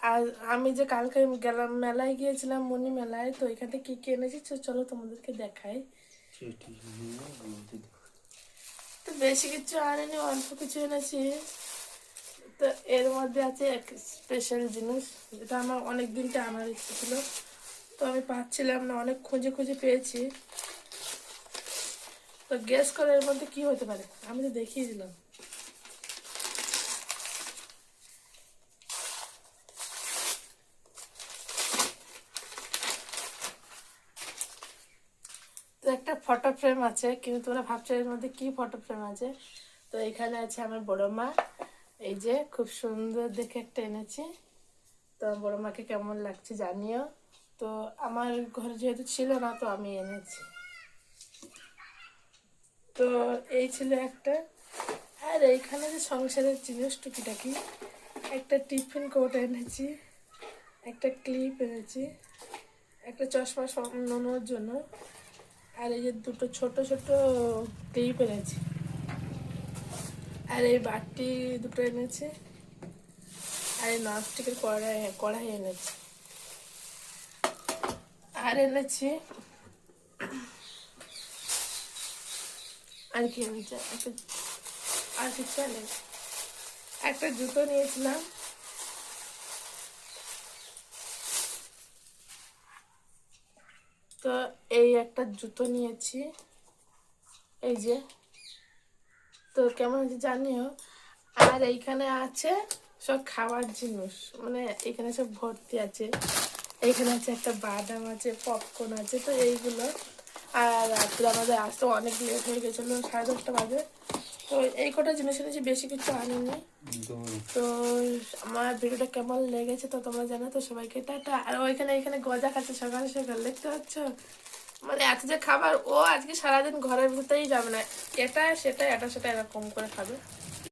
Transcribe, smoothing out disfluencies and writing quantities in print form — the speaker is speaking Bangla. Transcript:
আর আমি যে কালকে গেলাম মেলায় গিয়েছিলাম, মনি মেলায়, তো এখান থেকে কি কি এনেছি চলো তোমাদেরকে দেখাই। তো বেশি কিছু আনিনি, অল্প কিছু এনেছি। তো এর মধ্যে আছে এক স্পেশাল জিনিস, যেটা আমার অনেক দিনটা আনার ইচ্ছে ছিল, তো আমি পাচ্ছিলাম না, অনেক খুঁজে খুঁজে পেয়েছি। তো গেস করে এর মধ্যে কি হতে পারে, আমি তো দেখিয়ে দিলাম। তো একটা ফটো ফ্রেম আছে, কিন্তু তোমরা ভাবছো এর মধ্যে কি ফটো ফ্রেম আছে। তো এখানে আছে আমার বড় মা, এই যে খুব সুন্দর দেখে একটা এনেছি। তো বড় মাকে কেমন লাগছে জানিও। তো আমার ঘরে যেহেতু ছিল না, তো আমি এনেছি। তো এই ছিল একটা। আর এইখানে যে সংসারের জিনিস টুকিটাকি, একটা টিফিন কোট এনেছি, একটা ক্লিপ এনেছি, একটা চশমা নোনোর জন্য, আর এই যে দুটো ছোট ছোট ক্লিপ এনেছি, আর এই বাটি দুটো এনেছি, আর এই ননস্টিকের কড়াই এনেছি, আর এনেছি আর কি এনেছি একটা, আর কিছু এনেছি, একটা জুতো নিয়েছিলাম। তো এই একটা জুতো নিয়েছি, এই যে। তো কেমন হয়েছে জানিও। আর এইখানে আছে সব খাবার জিনিস, মানে এখানে সব ভর্তি আছে। এইখানে আছে একটা বাদাম আছে, পপকর্ন আছে, তো এইগুলো। আর রাত্রে আমাদের আসতে অনেক লেট হয়ে গেছিলো, 10:30 বাজে। তো এই কটা জিনিস এনেছি, বেশি কিছু আনিনি। তো আমার ভিডিওটা কেমন লেগেছে তো তোমরা জানো। তো সবাইকে টাটা। আর ওইখানে এখানে গজা খাচ্ছে সকাল সকাল, দেখতে পাচ্ছ? মানে এত যে খাবার, ও আজকে সারাদিন ঘরের ভিতরেই যাবে না, এটা সেটা এটা সেটা এরকম করে খাবে।